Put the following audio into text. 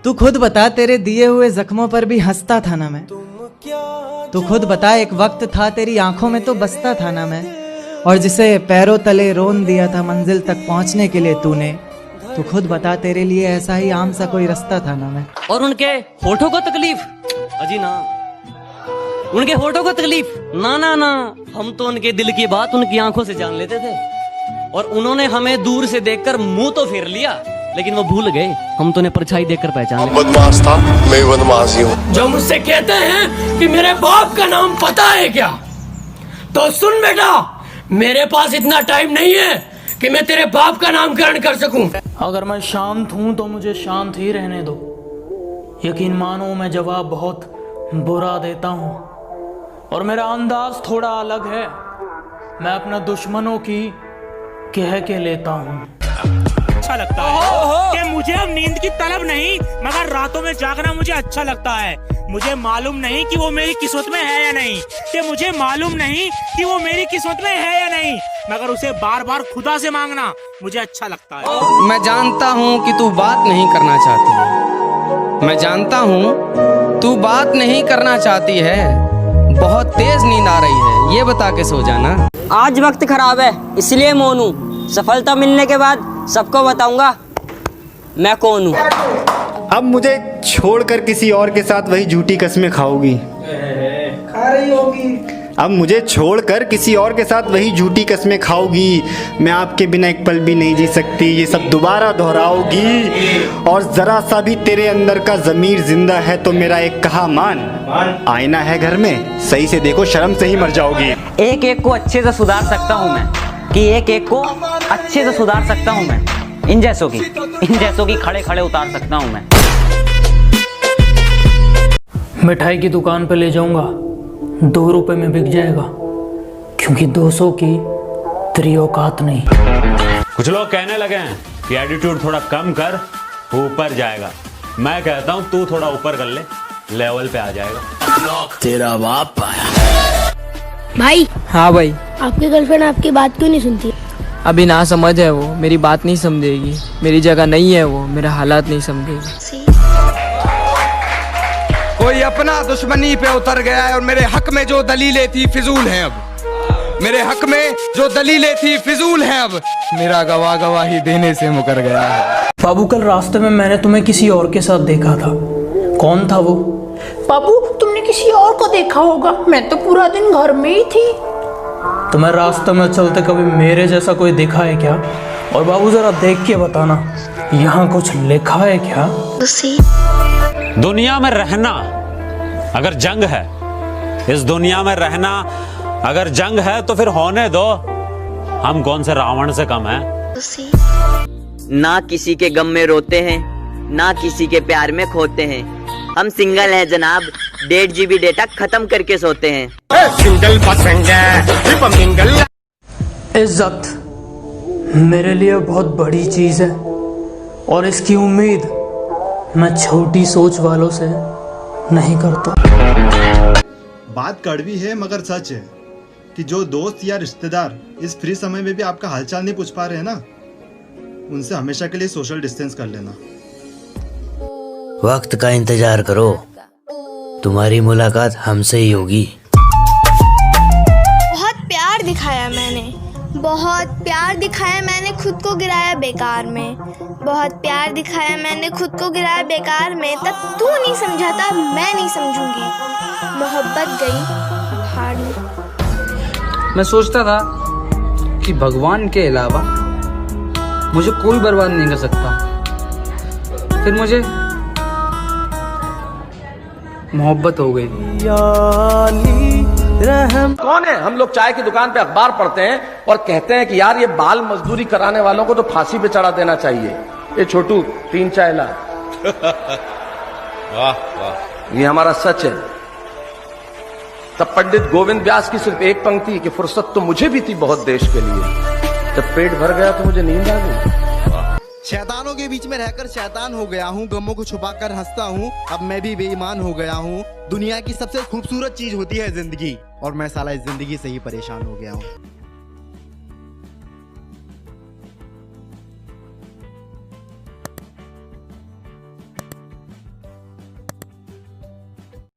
तू खुद बता, तेरे दिए हुए जख्मों पर भी हंसता था ना मैं। तू खुद बता, एक वक्त था तेरी आंखों में तो बसता था ना मैं। और जिसे पैरों तले रोन दिया था मंजिल तक पहुंचने के लिए तूने, तू खुद बता, तेरे लिए ऐसा ही आम सा कोई रास्ता था ना मैं। और उनके होठों को तकलीफ, अजी ना, उनके होठों को तकलीफ ना ना ना, हम तो उनके दिल की बात उनकी आंखों से जान लेते थे। और उन्होंने हमें दूर से देखकर मुंह तो फेर लिया, लेकिन वो भूल गए हम तो उन्हें परछाई देखकर पहचान लिया। बदमाश था, मैं बदमाश ही हूँ। जो मुझसे कहते हैं कि मेरे बाप का नाम पता है क्या, तो सुन बेटा, मेरे पास इतना टाइम नहीं है कि मैं तेरे बाप का नामकरण कर सकूं। अगर मैं शांत हूं तो मुझे शांत ही रहने दो। यकीन मानो मैं जवाब बहुत बुरा देता हूं और मेरा अंदाज थोड़ा अलग है। मैं अपना दुश्मनों की कह के लेता हूं। अच्छा लगता है कि मुझे अब नींद की तलब नहीं, मगर रातों में जागना मुझे अच्छा लगता है। मुझे मालूम नहीं कि वो मेरी किस्मत में है या नहीं, कि मुझे मालूम नहीं कि वो मेरी किस्मत में है या नहीं, मगर उसे बार बार खुदा से मांगना मुझे अच्छा लगता है। मैं जानता हूँ कि तू बात नहीं करना चाहती है। मैं जानता हूँ तू बात नहीं करना चाहती है। बहुत तेज नींद आ रही है, ये बता के सो जाना। आज वक्त खराब है इसलिए मौन हूँ। सफलता मिलने के बाद सबको बताऊंगा मैं कौन हूँ। अब मुझे छोड़कर किसी और के साथ वही झूठी कस्में खाओगी, खा रही होगी। अब मुझे छोड़कर किसी और के साथ वही झूठी कस्में खाओगी। मैं आपके बिना एक पल भी नहीं जी सकती, ये सब दोबारा दोहराओगी। और जरा सा भी तेरे अंदर का ज़मीर जिंदा है तो मेरा एक कहा मान। आईना है घर में, सही से देखो, शर्म से ही मर जाओगी। एक एक को अच्छे से सुधार सकता हूँ मैं, कि एक एक को अच्छे से सुधार सकता हूँ मैं। इन जैसों की खड़े खड़े उतार सकता हूँ मैं। मिठाई की दुकान पे ले जाऊंगा, 2 रुपए में बिक जाएगा, क्योंकि 200 की तेरी औकात नहीं। कुछ लोग कहने लगे हैं कि एटीट्यूड थोड़ा कम कर, ऊपर जाएगा। मैं कहता हूँ तू थोड़ा ऊपर कर ले, लेवल पे आ जाएगा। तेरा बाप आया। भाई। हाँ भाई। आपकी गर्लफ्रेंड आपकी बात क्यों नहीं सुनती? अभी ना समझ है वो, मेरी बात नहीं समझेगी। मेरी जगह नहीं है वो, मेरा हालात नहीं समझेगी। कोई अपना दुश्मनी पे उतर गया है और मेरे हक में जो दलीलें थी फिजूल हैं। अब मेरे हक में जो दलीलें थी फिजूल हैं। अब मेरा गवाह गवाही देने से मुकर गया है। बाबू, कल रास्ते में मैंने तुम्हें किसी और के साथ देखा था। कौन था वो? बाबू, तुमने किसी और को देखा होगा, मैं तो पूरा दिन घर में ही थी। तुम्हें रास्ते में चलते कभी मेरे जैसा कोई देखा है क्या? और बाबू जरा देख के बताना, यहाँ कुछ लिखा है क्या? दुनिया में रहना अगर जंग है, इस दुनिया में रहना अगर जंग है तो फिर होने दो। हम कौन से रावण से कम हैं? ना किसी के गम में रोते हैं, ना किसी के प्यार में खोते हैं। हम सिंगल हैं जनाब, 1.5 GB डेटा खत्म करके सोते हैं। इज्जत मेरे लिए बहुत बड़ी चीज है और इसकी उम्मीद मैं छोटी सोच वालों से नहीं करता। बात कड़वी है मगर सच है कि जो दोस्त या रिश्तेदार इस फ्री समय में भी आपका हालचाल नहीं पूछ पा रहे हैं ना, उनसे हमेशा के लिए सोशल डिस्टेंस कर लेना। वक्त का इंतजार करो, तुम्हारी मुलाकात हमसे ही होगी। बहुत प्यार दिखाया मैंने, बहुत प्यार दिखाया मैंने, खुद को गिराया बेकार में। बहुत प्यार दिखाया मैंने, खुद को गिराया बेकार में। तब तू नहीं समझा था, मैं नहीं समझूंगी। मोहब्बत गई भाड़ में। मैं सोचता था कि भगवान के अलावा मुझे कोई बर्बाद नहीं कर सकता। फिर मुझे मोहब्बत हो गई। कौन है? हम लोग चाय की दुकान पे अखबार पढ़ते हैं और कहते हैं कि यार ये बाल मजदूरी कराने वालों को तो फांसी पे चढ़ा देना चाहिए। ये छोटू 3 चाय ला। वाह वाह, ये हमारा सच है। तब पंडित गोविंद व्यास की सिर्फ एक पंक्ति कि फुर्सत तो मुझे भी थी बहुत देश के लिए। जब पेट भर गया तो मुझे नींद आ गई। शैतानों के बीच में रहकर शैतान हो गया हूँ, गमों को छुपाकर हंसता हूँ। अब मैं भी बेईमान हो गया हूँ। दुनिया की सबसे खूबसूरत चीज होती है जिंदगी, और मैं साला इस जिंदगी से ही परेशान हो गया हूँ।